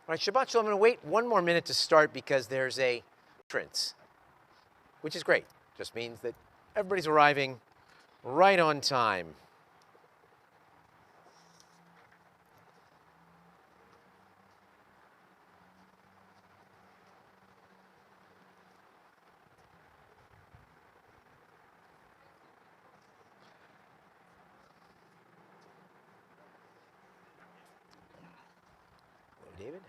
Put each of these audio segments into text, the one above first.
All right, Shabbat Shalom. I'm going to wait one more minute to start because there's a entrance, which is great. Just means that everybody's arriving right on time. Hello, David.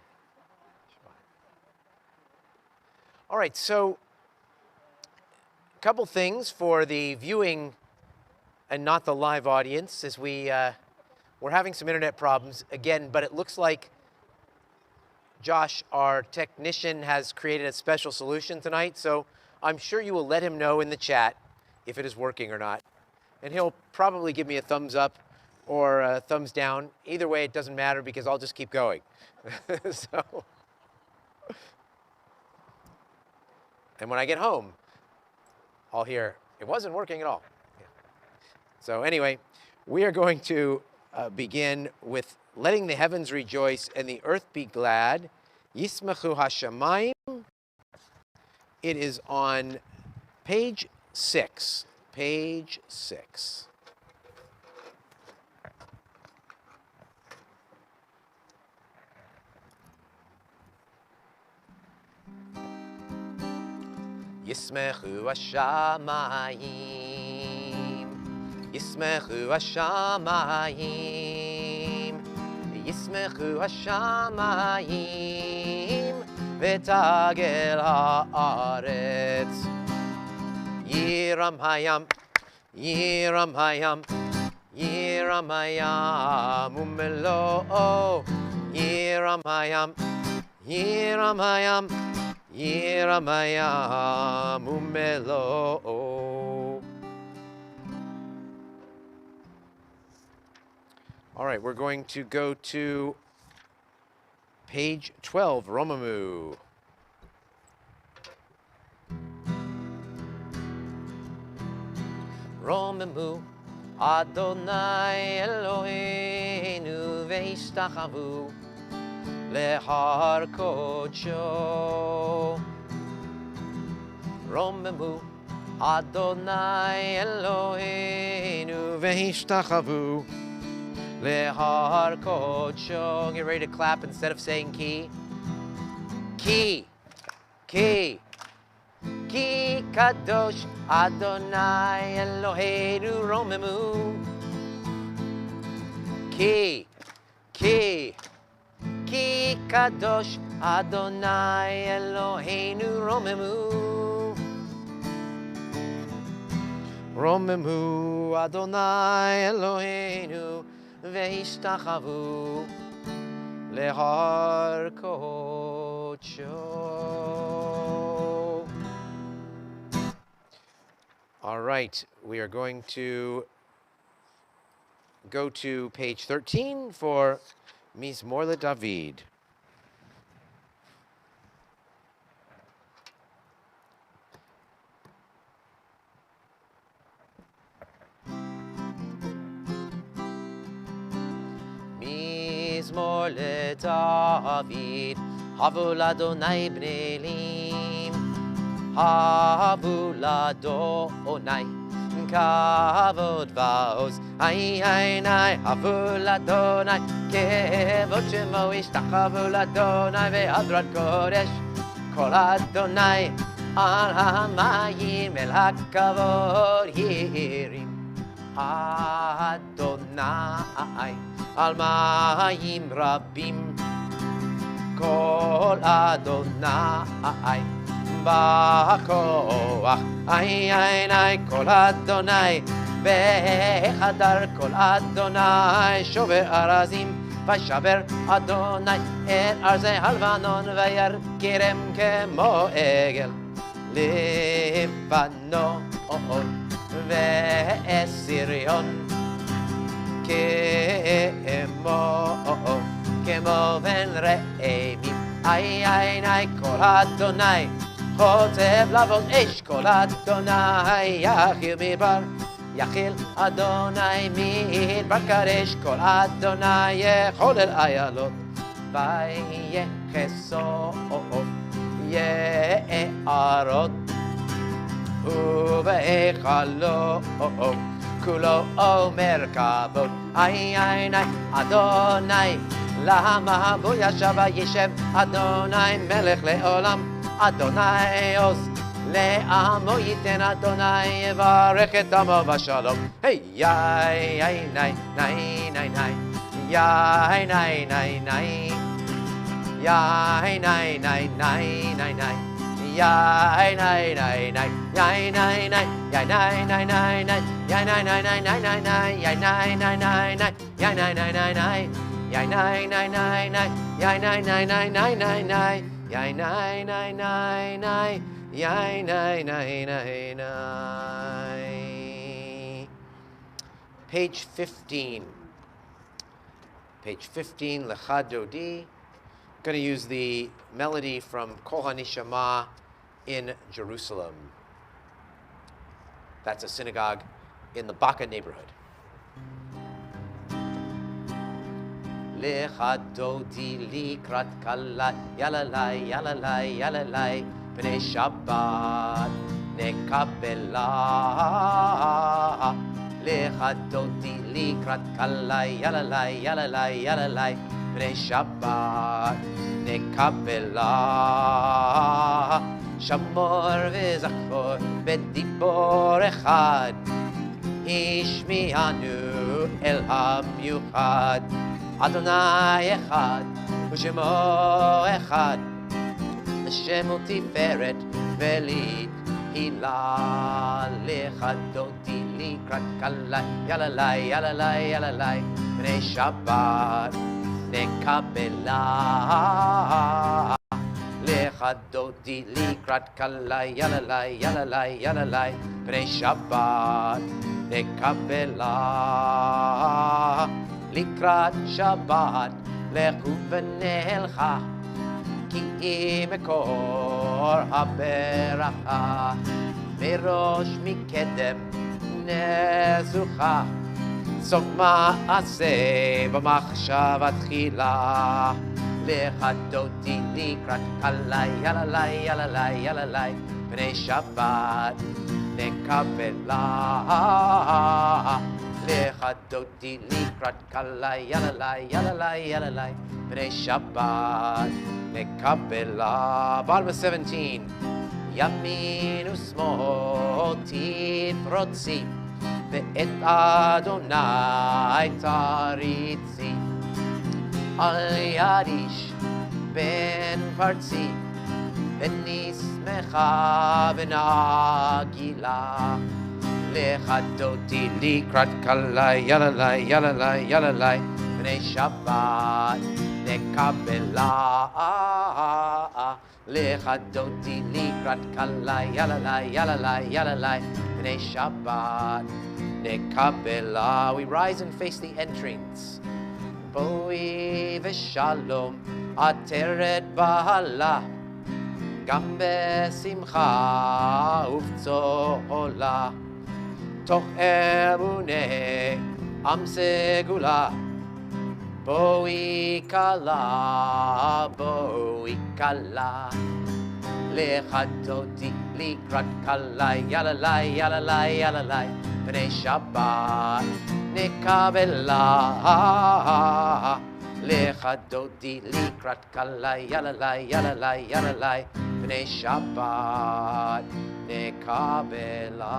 All right, so a couple things for the viewing and not the live audience, as we're having some internet problems again, but it looks like Josh, our technician, has created a special solution tonight, so I'm sure you will let him know in the chat if it is working or not. And he'll probably give me a thumbs up or a thumbs down. Either way, it doesn't matter because I'll just keep going. So, and when I get home, I'll hear, it wasn't working at all. Yeah. So anyway, we are going to begin with letting the heavens rejoice and the earth be glad. Yismachu hashamayim. It is on page 6. Page 6. Yismechu hashamayim, Yismechu hashamayim, Yismechu hashamayim, v'tagel haaretz. Yiram hayam, Yiram hayam, Yiram hayam, umelo. Yiram hayam, Yiram hayam, Yiram hayam umelo. All right, we're going to go to page 12, Romamu. Romamu, Adonai Eloheinu ve'ishtachavu lehar kodsho. Romemu Adonai Eloheinu ve'ishtachavu lehar kodsho. Get ready to clap instead of saying ki. Ki. Ki. Ki kadosh Adonai Eloheinu romemu. Ki. Ki. Ki kadosh Adonai Eloheinu romemu. Romemu Adonai Eloheinu ve'ishtachavu lehar kodsho. All right, we are going to go to page 13 for Mizmor LeDavid. Mizmor LeDavid, havu l'Adonai bnei elim, havu l'Adonai kavod va'oz, ay ay nay, havu l'Adonai kevod shemo ishtachavu l'Adonai ve'adrat kodesh, kol Adonai al hamayim el hakavod yirim, Adonai al mayim rabim, kol Adonai ba'koach, ay ay nay, kol Adonai behadar, kol Adonai shover arazim, v'shaber Adonai et arzei halvanon, v'yarkirem kemo egel levanon, ve'esirion kemo ven re'emim, ay ay nay, kol Adonai חוטב לעבוד אש, כל אדוני יחיל מדבר, יחיל אדוני מדבר קרש, כל אדוני יחולל איילות, ויהיה חסוף יערות ובהיכלו כולו מרכבות. איי איי איי אדוני למה בו ישב וישב אדוני מלך לעולם אדוני עוז לעמו ייתן אדוני יברך את עמו בשלום. היי איי איי ניי ניי ניי ניי יאי ניי ניי ניי יאי ניי ניי ניי ניי ניי yai nai nai nai yai nai nai yai nai nai nai nai yai nai nai nai nai nai nai yai nai nai nai nai yai nai nai nai nai yai nai nai nai nai yai nai nai nai nai nai nai yai nai nai nai nai yai nai nai nai nai. Page 15. Page 15, Lecha Dodi. Going to use the melody from Kol HaNishama in Jerusalem. That's a synagogue in the Baca neighborhood. Lecha Dodi likrat kala yalalai yalalai yalalai b'nei Shabbat nekabela. Lecha Dodi likrat kala yalalai yalalai yalalai b'nei Shabbat nekabela. Shamor v'zachor b'dibor echad ishmi'anu el hamiuchad. Adonai echad u'shemo echad Shemo tiferet velit hila. Lecha Dodi likrat kala yalalai yalalai yalalai b'nei Shabbat nekabela. Lecha Dodi likrat kala yalalai yalalai yalalai b'nei Shabbat nekabela. Likrat Shabbat lechu v'nelcha ki imekor haberacha merosh mikedem nezucha sof ma'aseh b'machshavat tchila. Lecha Dodi likrat kala yalalai yalalai yalalai b'nei Shabbat nekabela. Lecha Dodi likrat kala yalalai yalalai yalalai b'nei Shabbat nekabela. Bottom of 17. Yamin u'smol tifrotzi ve'et Adonai taritzi al yadish ben partzi v'nismecha v'nagila. Lecha Dodi likrat kala yalalai yalalai yalalai b'nei Shabbat nekabela. Lecha Dodi likrat kala yalalai yalalai yalalai b'nei Shabbat nekabela. We rise and face the entrance. Boi v'shalom ateret bahala gam besimcha uvtzola toch emunei am segula. Boi kala boi kala. Lecha Dodi likrat kala yalalai yalalai yalalai b'nei Shabbat nekabela. Lecha Dodi likrat kala yalalai yalalai yalalai b'nei Shabbat nekabela.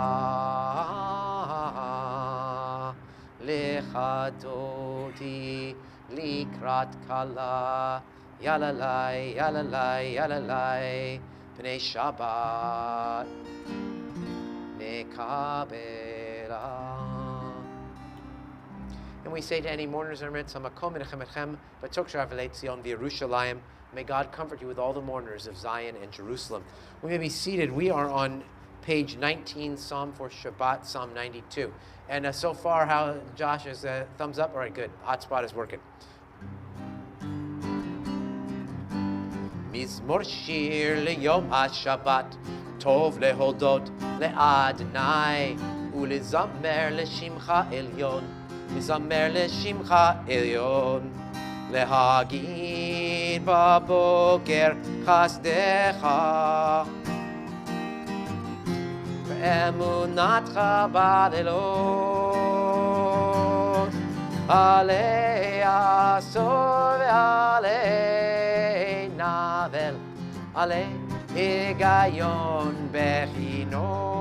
Lecha Dodi likrat kala yalalai yalalai yalalai b'nei Shabbat nekabela. And we say to any mourners or mitzvah, Makom menachem etchem, v'tok sh'avelei Tzion v'Yerushalayim. May God comfort you with all the mourners of Zion and Jerusalem. We may be seated. We are on page 19, Psalm for Shabbat, Psalm 92. And so far, how Josh is thumbs up? All right, good. Hotspot is working. Mizmor shir leyom ha-Shabbat, tov lehodot le'Adonai, ulezamer leshimcha elyon. Mizamer leshimcha elyon, lehagid בבוקר חסדך ואמונתך בלילות עלי עשור ועלי נבל עלי היגיון בכינור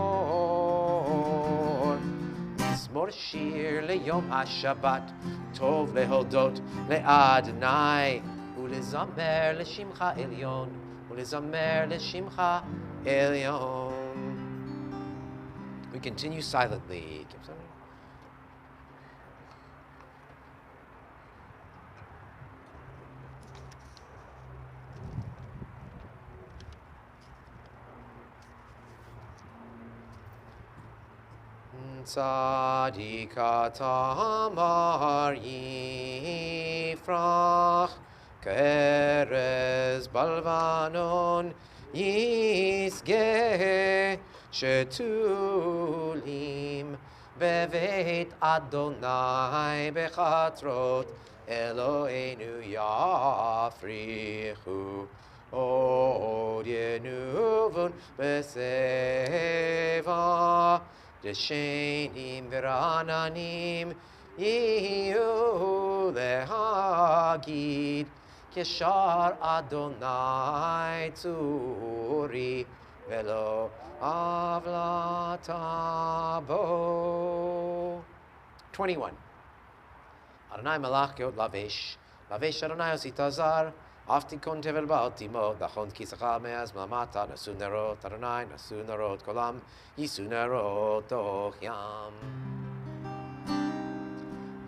מזמור שיר ליום השבת טוב להודות לאדוני ולזמר לשמך עליון ולזמר לשמך עליון. We continue silently. Tzadik tamar yifrach keres balvanon yisgeh shetulim beveit Adonai bechatrot Eloheinu yafrichu od yenuvun beseva Deshenim v'rananim yiyu lehagid Keshar Adonai tzuri velo avlatabo. 21. Adonai malach geot lavesh Adonai ositazar Aftikon tevel ba'altimo, dachon kisachal me'az ma'amata, nasu nerot Adonai, nasu nerot kolam, yisu nerot toch yam.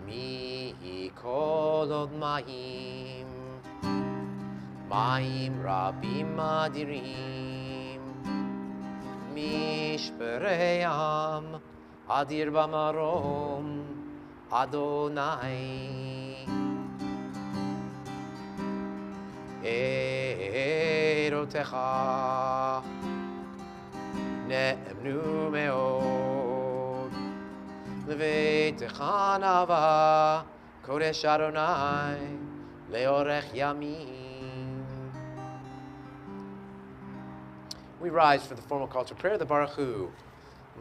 Mi kolod ma'im, ma'im rabim adirim, mishpereyam, adir bamarom, Adonai. Erotecha ne'emnu me'od Levetecha nava Kodesh Adonai leorech yamim. We rise for the formal call to prayer, the Baruch Hu.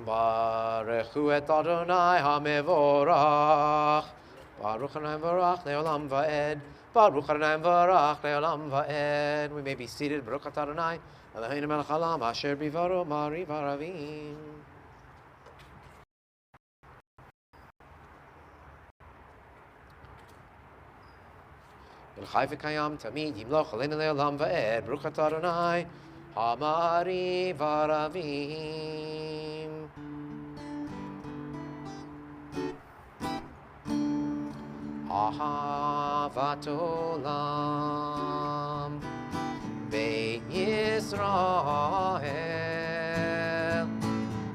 Baruch Hu et Adonai hamevorach Baruch Adonai vorach le'olam va'ed Baruch Adonai v'arach le'olam va'ed. We may be seated. Baruch atah Adonai Eloheinu melech haolam asher bivaro ma'ariv haravim. El chai v'kayam tamid yimloch aleinu le'olam va'ed. Baruch atah Adonai ha'ma'ariv haravim. Ahavat olam Beit Yisrael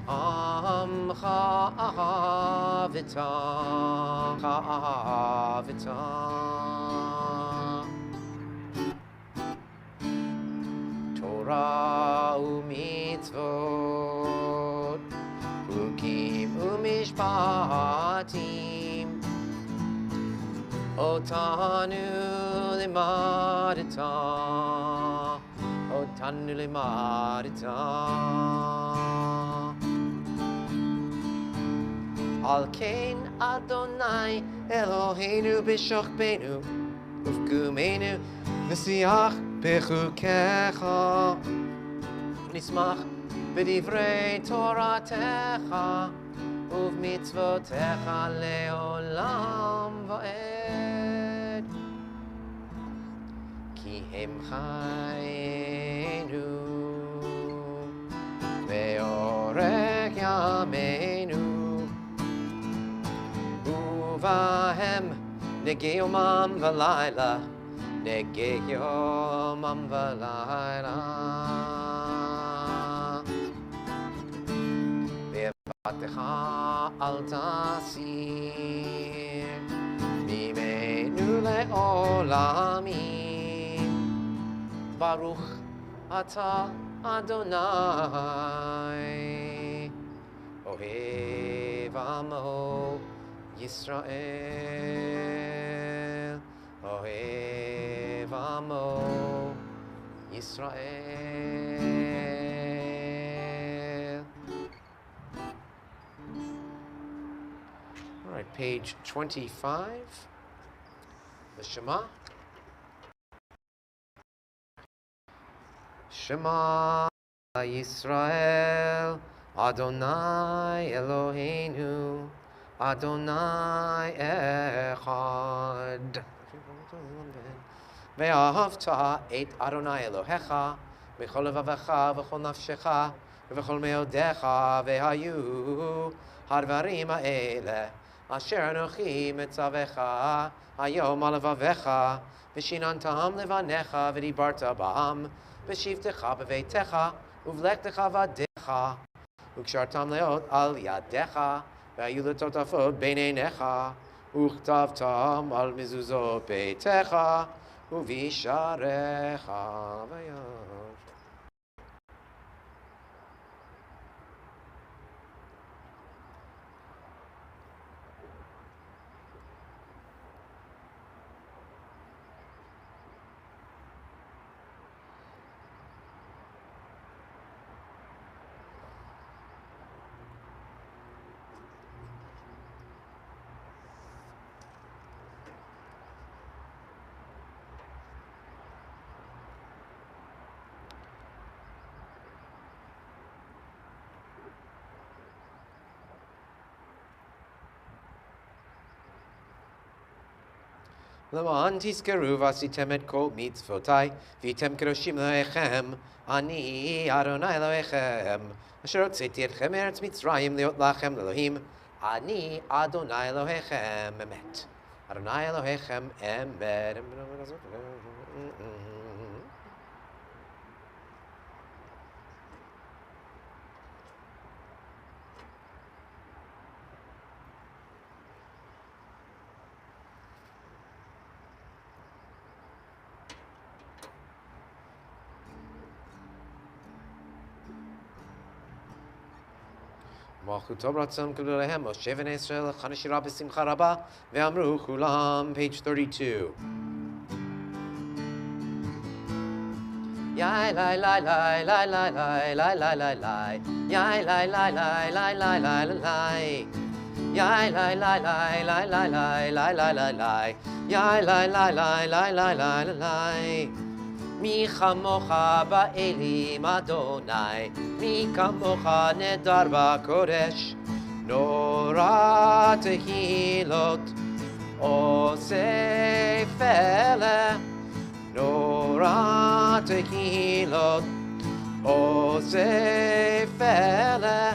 Amcha ahavita Torah u'mitzvot Chukim u'mishpatim Otanu limadita Al kein Adonai Eloheinu b'shochbeinu ufkumeinu v'siach b'chukecha nismach b'divrei Toratecha uv'mitzvotecha le'olam va'ed ki hem chayenu ve'orech yameinu uvahem negei yomam v'layla negei yomam v'layla ve'vatecha al tasir mimenu le'olamim Baruch atah Adonai Ohev Amo Yisrael Ohev amo Yisrael. All right, page 25. The Shema. Shema Yisrael, Adonai Eloheinu, Adonai Echad. Ve'ahavta et Adonai Elohecha, b'chol levavecha, v'chol nafshecha, v'chol meodecha, ve'hayu hadvarim ha'ele, asher anochi metzavecha, hayom al levavecha, v'shinantam levanecha, v'dibarta ba'am, v'shivtecha b'veitecha, uvlektecha v'adecha, ukshartam leot al yadecha, ve'hayu letotafot beineinecha, וכתבתם על מזוזות ביתך ובשעריך ויום. למען תזכרו ועשיתם את כל מצוותיי, והייתם קדושים לאלוהיכם, אני אדוני אלוהיכם, אשר הוצאתי אתכם מארץ מצרים להיות לכם לאלוהים, אני אדוני אלוהיכם אמת. אדוני אלוהיכם אמת. מלכותו רצון גדול להם, משה בני ישראל לכן השירה בשמחה רבה, ואמרו כולם, page 32. Yai lai lai lai lai lai lai lai lai lai lai. Yai lai lai lai lai lai lai lai lai. Yai lai lai lai lai lai lai lai lai lai lai. Yai lai lai lai lai lai lai lai lai. מי כמוך באלים אדוני, מי כמוך נדר בקודש, נורא תהילות, עושה פלא, נורא תהילות, עושה פלא,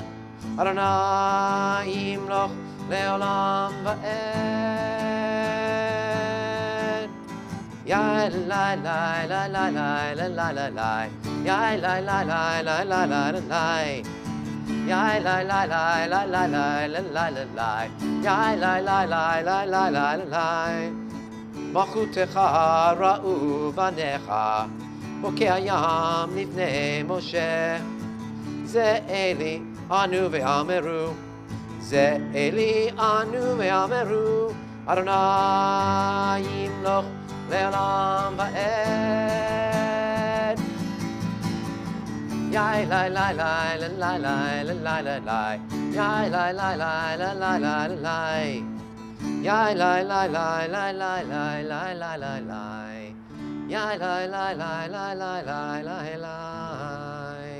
אדוני ימלוך לעולם ועד. Yai lai lai lai lai lai lai lai lai lai. Yai lai lai lai lai lai lai lai lai. Yai lai lai lai lai lai lai lai lai lai lai. Yai lai lai lai lai lai lai lai lai. מלכותך ראו בניך, בוקי הים לפני משה. זה אלי אנו ואמרו, זה אלי אנו ואמרו, אדוני ימלוך לעולם ועד. Yai lai lai lai lai lai lai lai lai lai. Yai lai lai lai lai lai lai lai. Yai lai lai lai lai lai lai lai lai lai lai. Yai lai lai lai lai lai lai lai lai.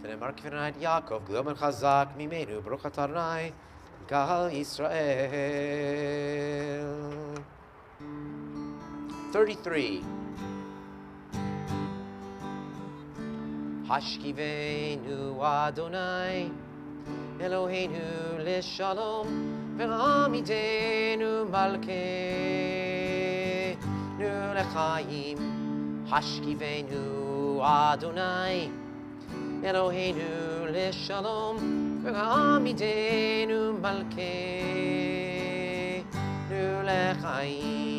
ונאמר כפרנאי יעקב, גדול חזק ממנו, ברוך אתה אדוני, גאל ישראל. 33. השכיבנו אדוני, אלוהינו לשלום, ולעמידנו מלכנו לחיים. השכיבנו אדוני, אלוהינו לשלום, ולעמידנו מלכנו לחיים.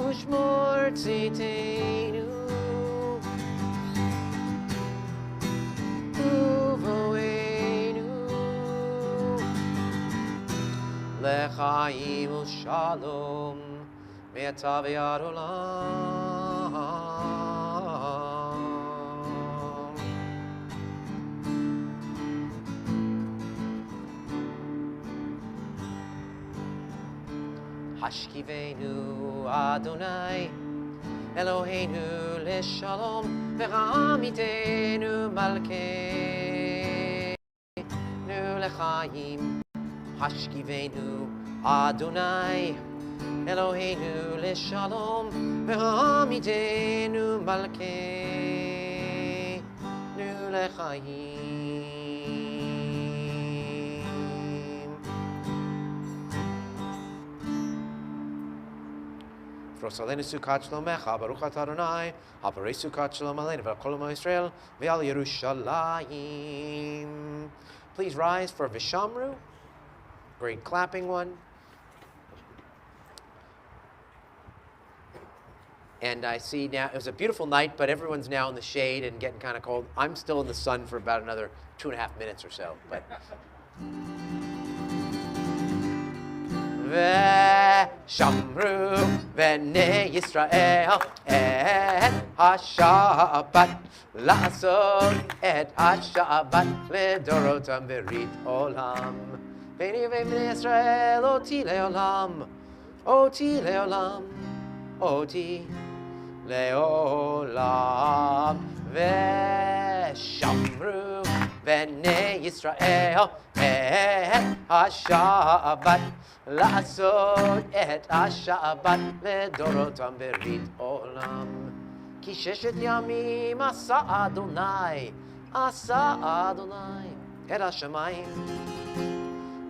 ושמור צאתנו ובואנו לחיים ושלום, מעתה ועד עולם. השכיבנו אדוני אלוהינו לשלום, ורעמיתנו מלכנו לחיים. השכיבנו אדוני אלוהינו לשלום, ורעמיתנו מלכנו לחיים. פרוס עלינו סוכת שלומך, ברוך אתה אדוני, הפרי סוכת שלום עלינו ועל כל עמו ישראל ועל ירושלים. Please rise for Vishamru, great clapping one. And I see now, it was a beautiful night, but everyone's now in the shade and getting kind of cold. I'm still in the sun for about another 2.5 minutes or so, but. ושמרו בני ישראל את השבת, לעשות את השבת לדורותם ברית עולם. בני ובני ישראל אותי לעולם, אותי לעולם, אותי לעולם. ושמרו בני ישראל את השבת, לעשות את השבת לדורותם ברית עולם. כי 6 ימים עשה אדוני, עשה אדוני את השמיים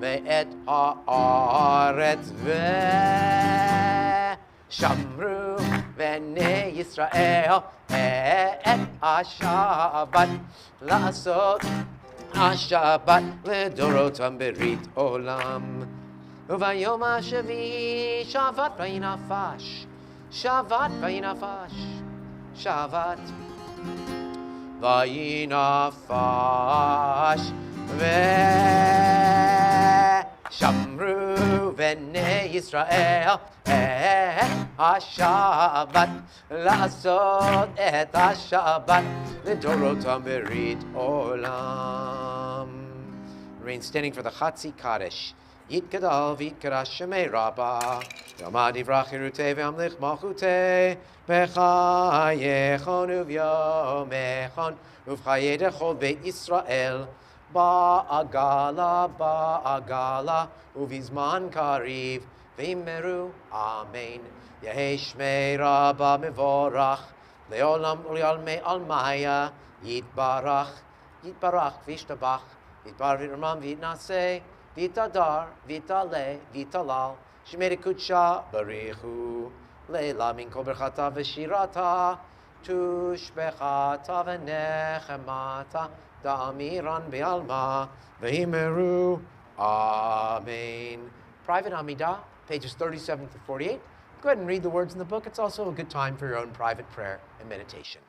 ואת הארץ, ושמרו בני ישראל את השבת, לעשות השבת לדורותם ברית עולם. וביום השביעי שבת וינפש, שבת וינפש, שבת וינפש. ושמרו בני ישראל את השבת, לעשות את השבת לדורותם ברית עולם. Remain standing for the Chatzi Kaddish. יתגדל ויתקדש שמי רבה, יעמד יברח חירותי וימליך מלכותי, בחייכון וביומכון ובחיי כל בית ישראל, בעגלה בעגלה ובזמן קריב, ואמרו אמן. יהי שמי רבה מבורך, לעולם ולעולמי עלמיה, יתברך, יתברך וישתבח, יתבר וירומם ויתנשא, ויתהדר, ויתעלה, ויתהלל, שמי קודשה בריחו, לילה מן כל ברכתה ושירתה, תושבחתה ונחמתה, דאמירן בעלמא, ואמרו Amen. Private Amidah, pages 37 to 48. Go ahead and read the words in the book. It's also a good time for your own private prayer and meditation.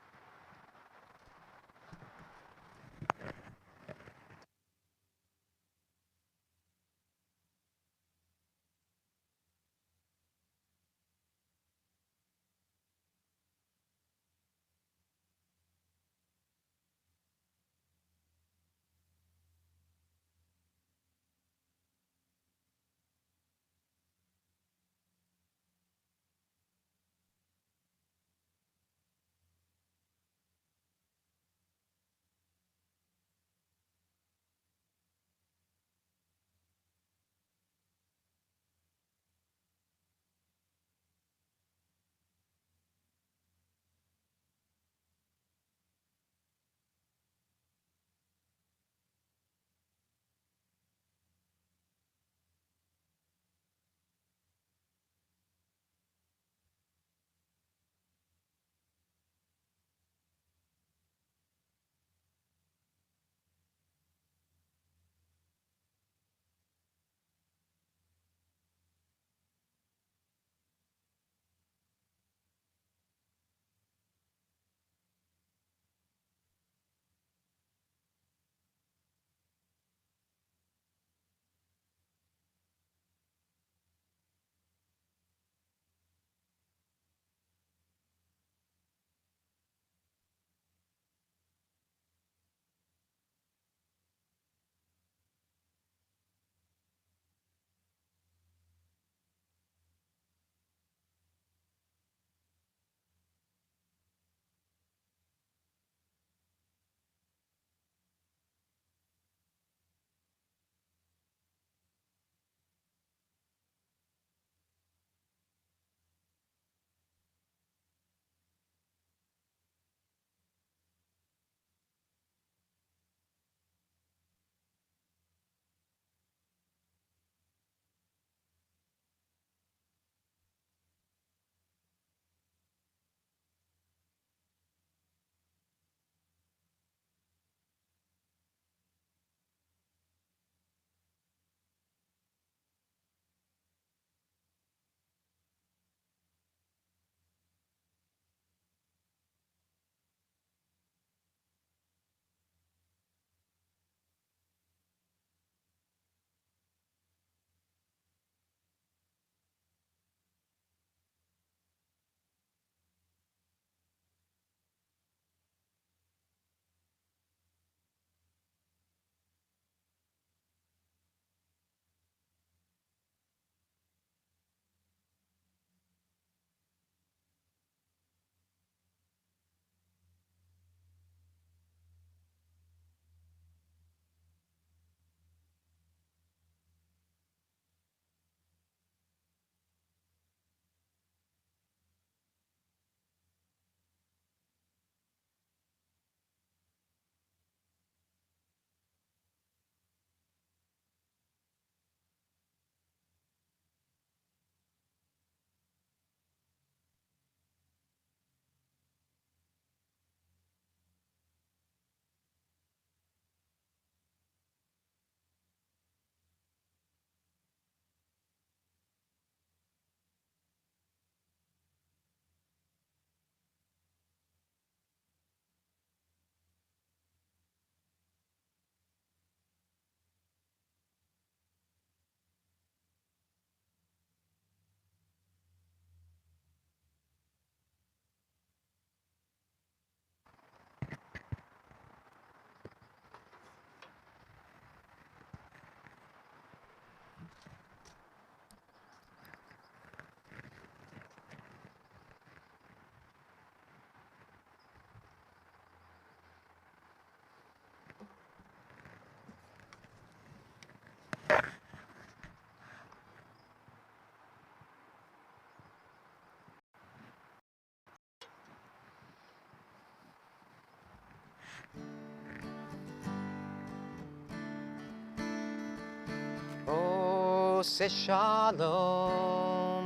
Ose shalom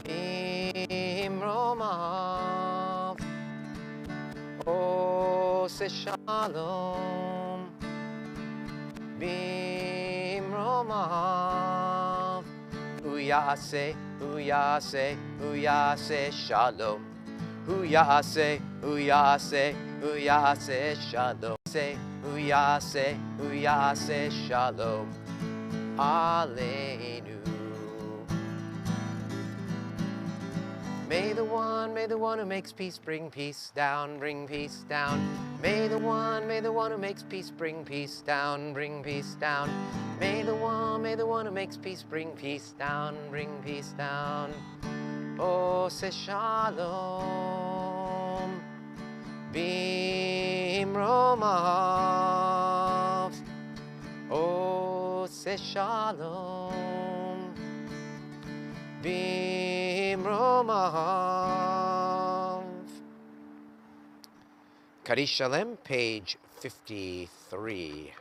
imromav. Ose shalom bimromav. Uyase, uyase, uyase shalom. Uyase, uyase, uyase shalom. Uyase, uyase shalom. Aleinu. May the one who makes peace bring peace down, bring peace down. May the one who makes peace bring peace down, bring peace down. May the one who makes peace bring peace down, bring peace down. Ose shalom bimromav. Ose shalom bimromav. Kadish Shalem, page 53.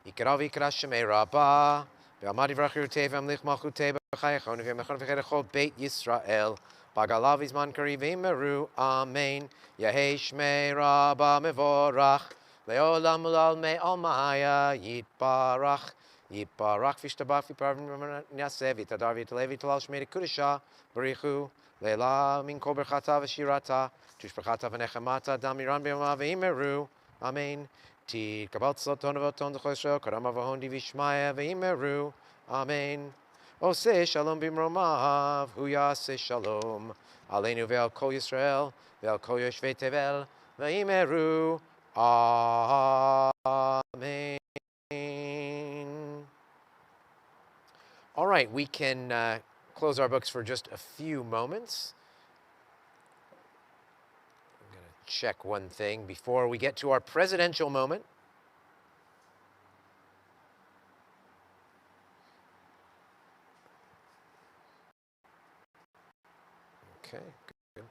Ikarav ikra shemei rabbah, ve'amad yivrach yirutei ve'amlich malchutei b'chayachon ve'mechon v'cherechol Beit Yisrael, bagalav izman kariv v'meru, amen. Yehei shmei rabbah mevorach, le'olam ulal me'almaya yitbarach. Yitbarach v'ishtabach v'parvim v'naseh v'tadar v'yitaleh v'yitalal shmei dekudesha b'richu le'la min kol berchata v'shirata tushbachata v'nechemata damiran b'yomah v'yimeru, amen. Ti kabal soton v'oton d'chosho karama v'hon di v'shmaya v'yimeru, amen. Ose shalom bimromav, hu yaseh shalom aleinu ve'al kol Yisrael ve'al kol yoshvei tevel v'yimeru, amen. All right, we can close our books for just a few moments. I'm going to check one thing before we get to our presidential moment. Okay, good.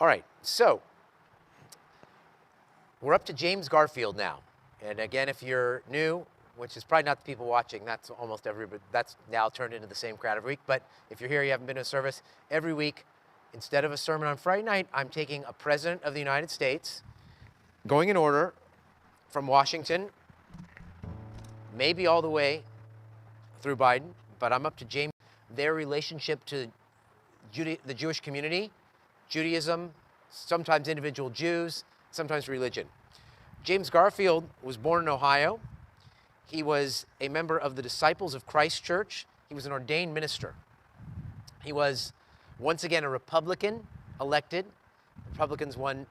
All right, so we're up to James Garfield now. And again, if you're new, which is probably not the people watching, that's almost everybody, that's now turned into the same crowd every week. But if you're here, you haven't been to a service, every week, instead of a sermon on Friday night, I'm taking a president of the United States, going in order from Washington, maybe all the way through Biden, but I'm up to James, their relationship to the Jewish community, Judaism, sometimes individual Jews, sometimes religion. James Garfield was born in Ohio. He was a member of the Disciples of Christ Church. He was an ordained minister. He was, once again, a Republican elected. Republicans won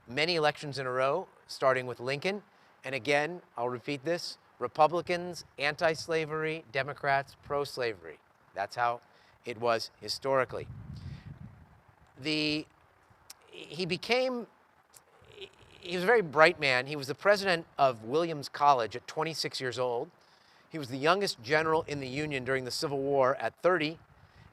many elections in a row, starting with Lincoln. And again, I'll repeat this, Republicans, anti-slavery, Democrats, pro-slavery. That's how it was historically. He was a very bright man. He was the president of Williams College at 26 years old. He was the youngest general in the Union during the Civil War at 30,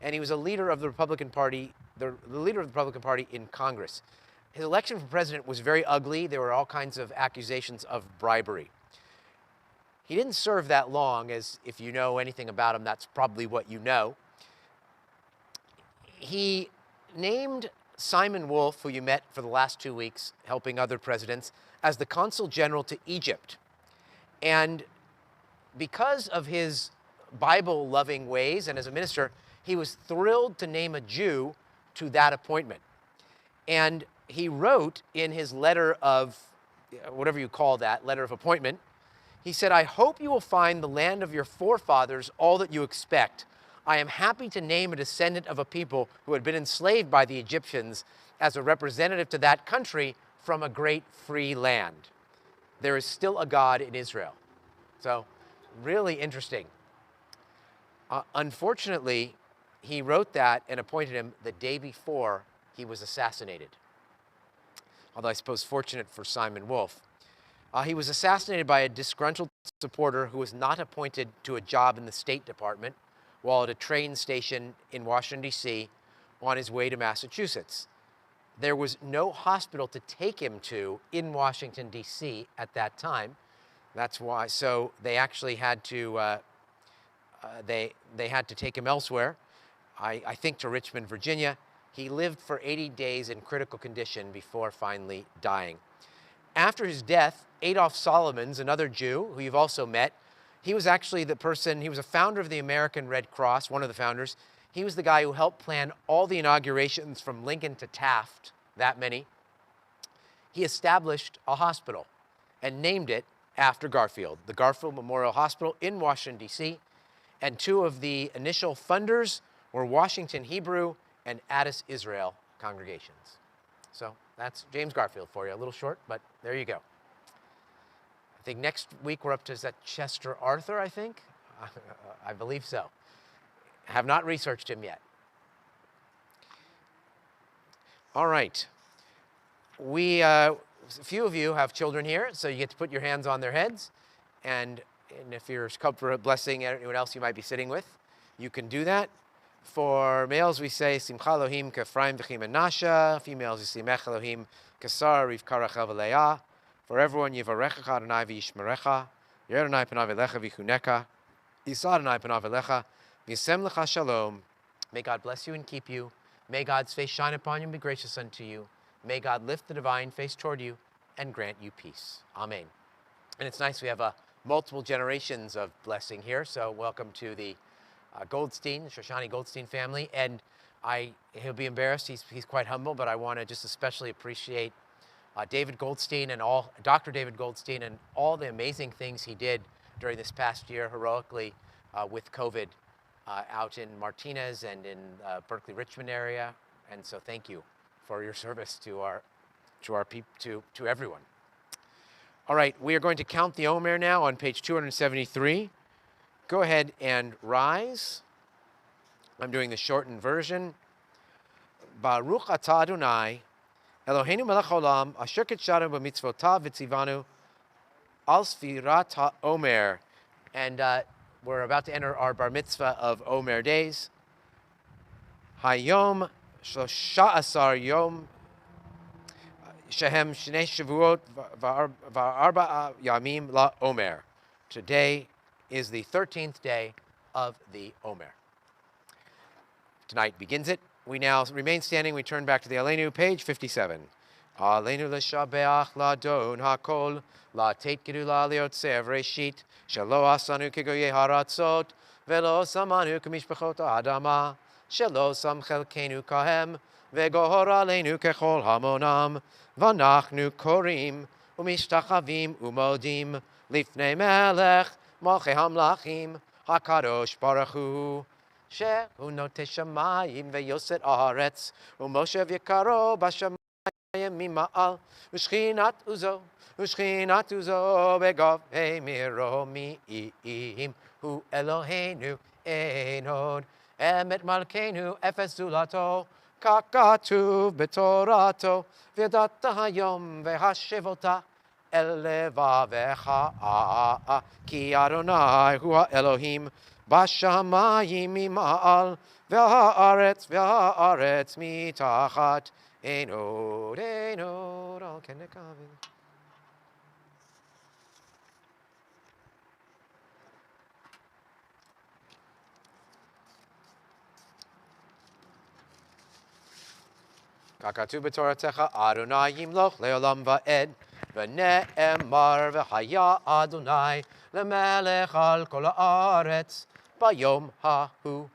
and he was a leader of the Republican Party, the leader of the Republican Party in Congress. His election for president was very ugly. There were all kinds of accusations of bribery. He didn't serve that long, as if you know anything about him, that's probably what you know. He named Simon Wolf, who you met for the last 2 weeks, helping other presidents, as the consul general to Egypt. And because of his Bible-loving ways and as a minister, he was thrilled to name a Jew to that appointment. And he wrote in his letter of, whatever you call that, letter of appointment, he said, "I hope you will find the land of your forefathers all that you expect. I am happy to name a descendant of a people who had been enslaved by the Egyptians as a representative to that country from a great free land. There is still a God in Israel." So, really interesting. Unfortunately, he wrote that and appointed him the day before he was assassinated. although I suppose fortunate for Simon Wolf. He was assassinated by a disgruntled supporter who was not appointed to a job in the State Department while at a train station in Washington, D.C. on his way to Massachusetts. There was no hospital to take him to in Washington, D.C. at that time. That's why, so they actually had to, they had to take him elsewhere, I think to Richmond, Virginia. He lived for 80 days in critical condition before finally dying. After his death, Adolf Solomons, another Jew who you've also met, he was actually the person, he was a founder of the American Red Cross, one of the founders. He was the guy who helped plan all the inaugurations from Lincoln to Taft, that many. He established a hospital and named it after Garfield, the Garfield Memorial Hospital in Washington, D.C. And two of the initial funders were Washington Hebrew and Addis Israel congregations. So that's James Garfield for you. A little short, but there you go. I think next week we're up to, is that Chester Arthur, I think? I believe so. I have not researched him yet. All right. A few of you have children here, so you get to put your hands on their heads. And if you're comfortable blessing anyone else you might be sitting with, you can do that. For males, we say, Simcha Elohim k'Ephraim v'chi Menashe. Females, Yisimech Elohim k'Sara Rivka Rachel v'Leah. For everyone, Yivarechecha Adonai v'yishmerecha. Yer Adonai panav elecha v'chuneka. Yisa Adonai panav elecha v'yisem lecha shalom. May God bless you and keep you. May God's face shine upon you and be gracious unto you. May God lift the divine face toward you and grant you peace. Amen. And it's nice we have multiple generations of blessing here. So welcome to the Goldstein, Shoshani Goldstein family. And he'll be embarrassed. He's quite humble, but I want to just especially appreciate David Goldstein and Dr. David Goldstein and all the amazing things he did during this past year heroically with COVID out in Martinez and in Berkeley, Richmond area. And so thank you for your service to everyone. All right, we are going to count the Omer now on page 273. Go ahead and rise. I'm doing the shortened version. Baruch atah Adonai, Eloheinu melech haolam, asher kitshanu b'mitzvotav v'tzivanu al sfirat ha'omer. And we're about to enter our bar mitzvah of Omer days. Hayom Shlosha Asar Yom Shehem Shnei Shavuot Va'arba Yamim La Omer. Today is the 13th day of the Omer. Tonight begins it. We now remain standing. We turn back to the Aleinu, page 57. Aleinu l'shabeach l'adon hakol la'tet gedula liotzer v'reshit shelo asanu kegoyei haratzot velo samanu k'mishpachot ha'adama shelo sam chelkenu kahem v'gohor aleinu kechol hamonam v'anachnu korim u'mishtachavim u'modim lifnei melech malchei hamlachim hakadosh baruch hu shehu notei shamayim ve'yoset aretz u'moshe v'yikaro b'shamayim mima'al u'shchinat uzo begov mi'im hu Eloheinu enod emet malkeinu efes zulato kakatuv betorato v'yadata hayom v'hashivota elevavecha ki Adonai hu Elohim bashamayim mima'al v'ha'aretz mitachat enod al kenekavim. Kakatu b'toratecha Adonai yimloch leolam va'ed v'ne'emar v'haya Adonai lemelech al kol haaretz bayom hahu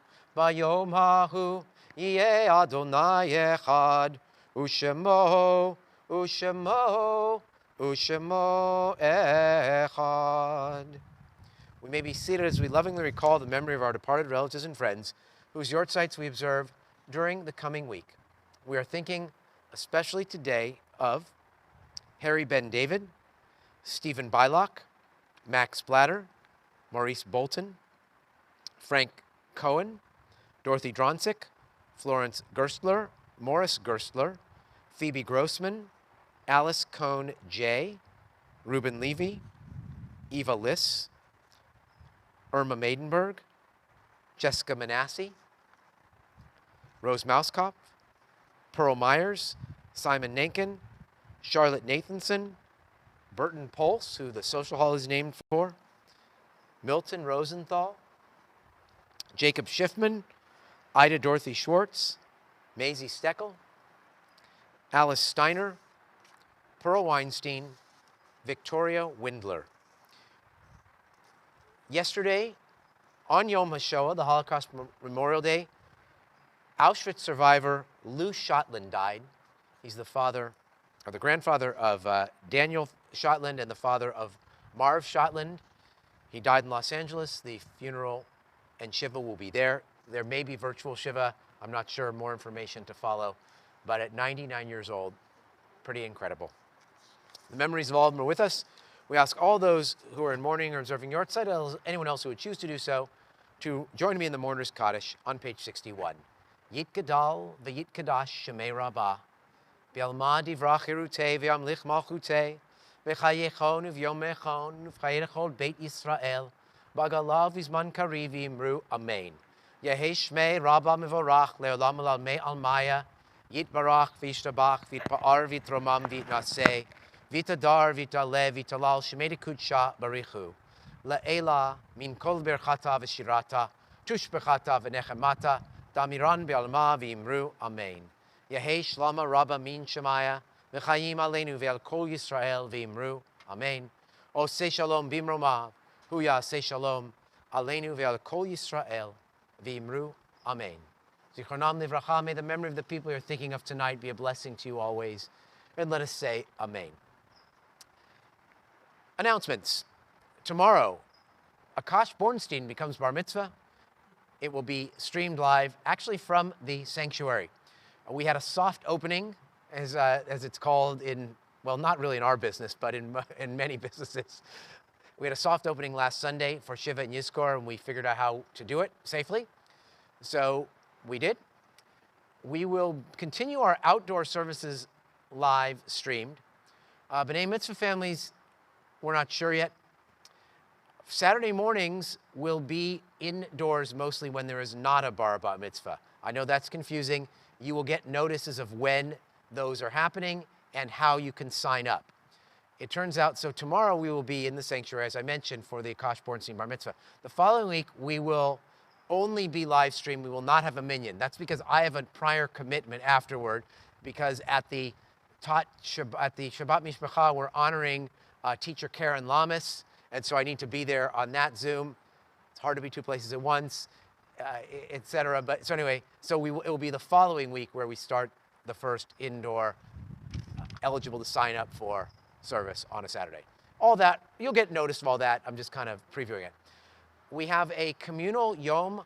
yeh Adonai echad u'shemo echad. We may be seated as we lovingly recall the memory of our departed relatives and friends whose yortzites we observe during the coming week. We are thinking, especially today, of Harry Ben David, Stephen Bylock, Max Blatter, Maurice Bolton, Frank Cohen, Dorothy Dronsick, Florence Gerstler, Morris Gerstler, Phoebe Grossman, Alice Cohn J., Ruben Levy, Eva Liss, Irma Maidenberg, Jessica Manassi, Rose Mauskopf, Pearl Myers, Simon Nankin, Charlotte Nathanson, Burton Pulse, who the social hall is named for, Milton Rosenthal, Jacob Schiffman, Ida Dorothy Schwartz, Maisie Steckel, Alice Steiner, Pearl Weinstein, Victoria Windler. Yesterday, on Yom HaShoah, the Holocaust Memorial Day, Auschwitz survivor Lou Shotland died. He's the father, or the grandfather of Daniel Shotland and the father of Marv Shotland. He died in Los Angeles. The funeral and Shiva will be there. There may be virtual Shiva. I'm not sure. More information to follow. But at 99 years old, pretty incredible. The memories of all of them are with us. We ask all those who are in mourning or observing Yortzeit, anyone else who would choose to do so, to join me in the Mourner's Kaddish on page 61. Yit Gadal v'yit Kadash Shemei Rabbah B'alma divrach hirutei v'yamlich malchutei v'chayechon v'yomechon v'chayechol Beit Yisrael b'agalav v'zman kariv v'imru Amen. Yehi Shmei Rabbah Mevorach le'olam almei almaya Yit Barach v'yishtabach v'yitpa'ar v'yitromam v'yitnaseh v'yitadar v'yitaleh v'yitalal Shemei Kudsha barichu La'ela min kol berchata v'shirata tushbechata v'nechemata Damiran be'alma v'imru Amen. Yehei shlama rabba min shemaya v'chayim aleinu ve'al kol Yisrael v'imru Amen. Oseh shalom bimromav hu ya'aseh shalom aleinu ve'al kol Yisrael v'imru Amen. Zichronam livracha, may the memory of the people you're thinking of tonight be a blessing to you always. And let us say Amen. Announcements. Tomorrow, Akash Bornstein becomes bar mitzvah. It will be streamed live, actually from the sanctuary. We had a soft opening, as it's called in, well, not really in our business, but in many businesses. We had a soft opening last Sunday for Shiva and Yizkor, and we figured out how to do it safely. So we did. We will continue our outdoor services live streamed. B'nai Mitzvah families, we're not sure yet. Saturday mornings will be indoors mostly when there is not a bar bat mitzvah. I know that's confusing. You will get notices of when those are happening and how you can sign up. It turns out, so tomorrow we will be in the sanctuary, as I mentioned, for the Akash Bornstein bar mitzvah. The following week, we will only be live streamed. We will not have a minyan. That's because I have a prior commitment afterward, because at the Shabbat Mishpacha, we're honoring teacher Karen Lamas. And so I need to be there on that Zoom. It's hard to be two places at once, etc. But so anyway, so it will be the following week where we start the first indoor eligible to sign up for service on a Saturday. All that, you'll get notice of all that. I'm just kind of previewing it. We have a communal Yom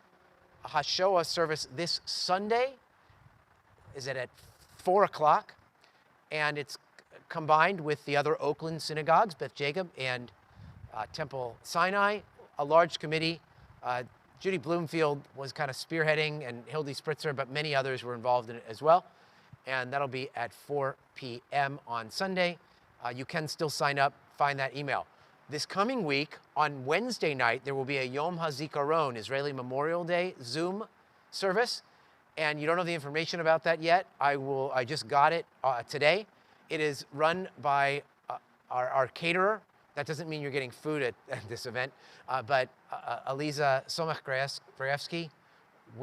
HaShoah service this Sunday. Is it at 4 o'clock? And it's combined with the other Oakland synagogues, Beth Jacob and Temple Sinai, a large committee. Judy Bloomfield was kind of spearheading, and Hildy Spritzer, but many others were involved in it as well. And that'll be at 4 p.m. on Sunday. You can still sign up, find that email. This coming week, on Wednesday night, there will be a Yom HaZikaron, Israeli Memorial Day Zoom service. And you don't know the information about that yet. I just got it today. It is run by our caterer. That doesn't mean you're getting food at this event, but Aliza Somach-Grajewski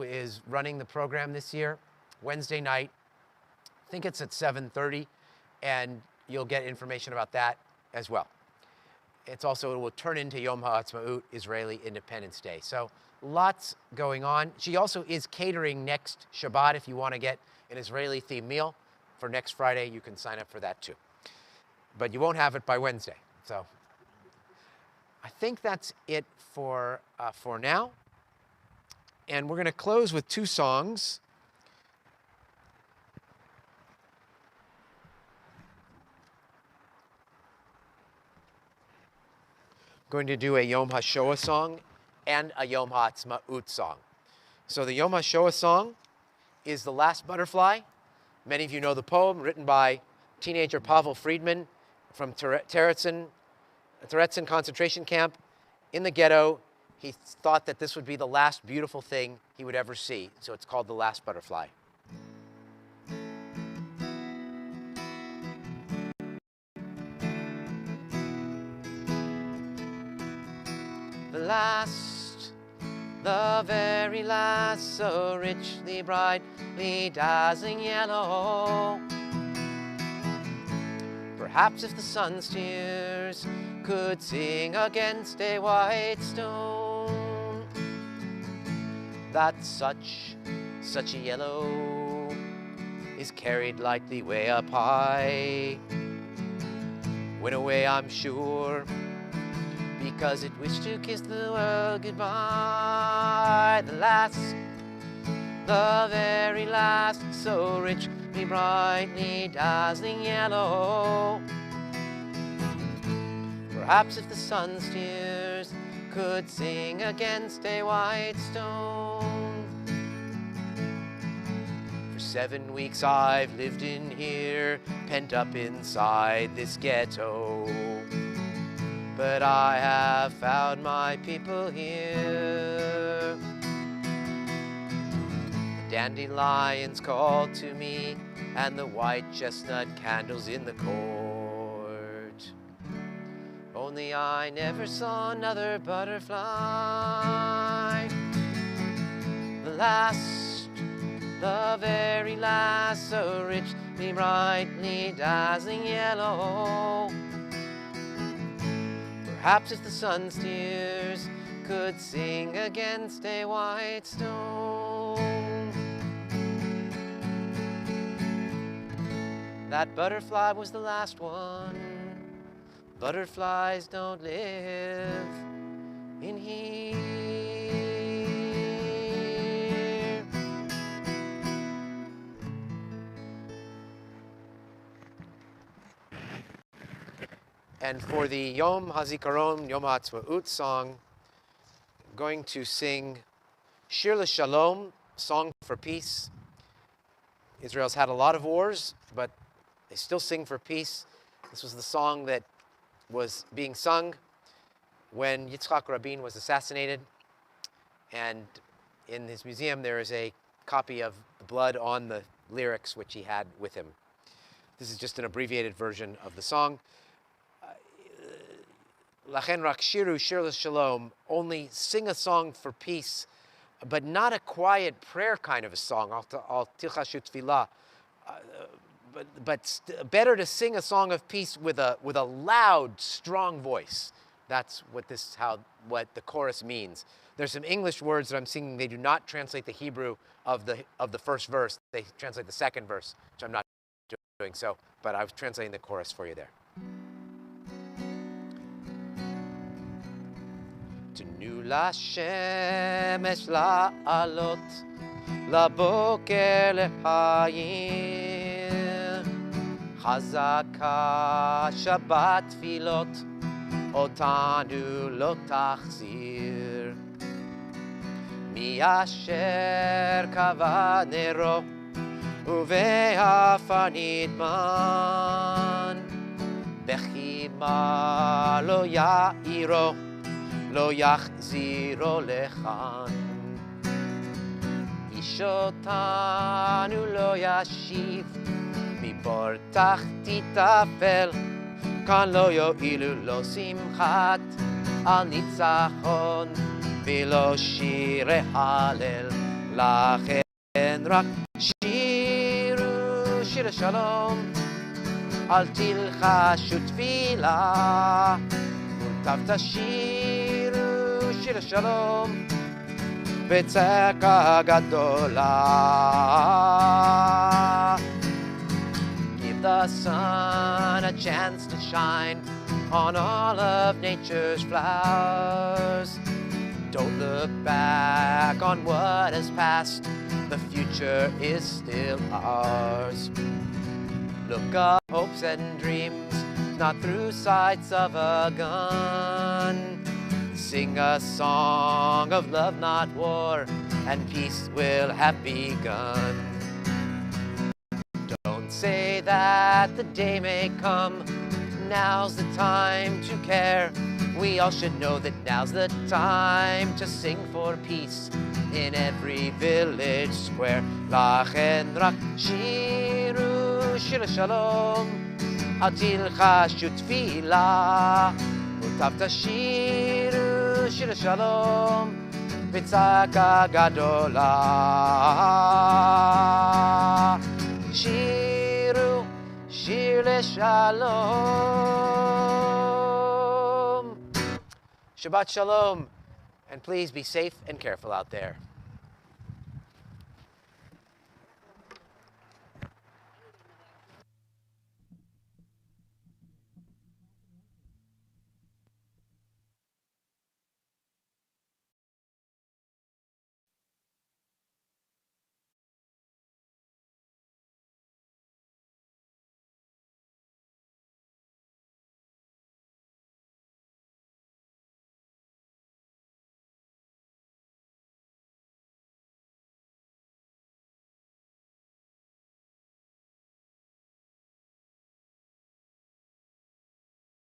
is running the program this year, Wednesday night. I think it's at 7:30, and you'll get information about that as well. It will turn into Yom HaAtzmaut, Israeli Independence Day. So lots going on. She also is catering next Shabbat. If you want to get an Israeli-themed meal for next Friday, you can sign up for that too. But you won't have it by Wednesday. So I think that's it for now. And we're going to close with two songs. I'm going to do a Yom HaShoah song and a Yom HaAtzmaut song. So the Yom HaShoah song is The Last Butterfly. Many of you know the poem, written by teenager Pavel Friedman from Terezin concentration camp in the ghetto. He thought that this would be the last beautiful thing he would ever see. So it's called The Last Butterfly. The last, the very last, so richly, brightly, dazzling yellow. Perhaps if the sun's tears could sing against a white stone, that such a yellow is carried lightly way up high. Went away, I'm sure, because it wished to kiss the world goodbye. The last, the very last, so richly, brightly, dazzling yellow. Perhaps if the sun's tears could sing against a white stone. For 7 weeks I've lived in here, pent up inside this ghetto. But I have found my people here. The dandelions call to me, and the white chestnut candles in the court. Only I never saw another butterfly. The last, the very last, so richly, brightly, dazzling yellow. Perhaps if the sun's tears could sing against a white stone. That butterfly was the last one. Butterflies don't live in here. And for the Yom HaZikaron, Yom HaAtzmaut song, I'm going to sing Shir LeShalom, Song for Peace. Israel's had a lot of wars, but they still sing for peace. This was the song that was being sung when Yitzhak Rabin was assassinated. And in his museum, there is a copy of the blood on the lyrics which he had with him. This is just an abbreviated version of the song. Lachen rak shiru shir l'shalom, only sing a song for peace, but not a quiet prayer kind of a song. Al tilchashu tefillah. But better to sing a song of peace with a loud, strong voice. That's what the chorus means. There's some English words that I'm singing. They do not translate the Hebrew of the first verse. They translate the second verse, which I'm not doing so. But I was translating the chorus for you there. תנו לשמש לעלות, לבוקר להעיר. חזקה שבת תפילות, אותנו לא תחזיר. מי אשר כבה נרו, ובעפר נטמן. בחימה לא יאירו, לא יחזירו לכאן. איש אותנו לא ישיב, מבור תחתית אפל. כאן לא יועילו לו שמחת על ניצחון, ולא שירי הלל. לכן רק שירו שיר השלום, אל תלחשו תפילה, מוטב תשירו שיר השלום בצעקה גדולה. Give the sun a chance to shine on all of nature's flowers. Don't look back on what has passed, the future is still ours. Look up hopes and dreams, not through sights of a gun. Sing a song of love, not war, and peace will have begun. Don't say that the day may come. Now's the time to care. We all should know that now's the time to sing for peace in every village square. Lachen rak shiru shir shalom, al tilchashu tefillah, utav tashiru shir shalom, v'tzaka gadola. Shiru shir shalom. Shabbat shalom, and please be safe and careful out there.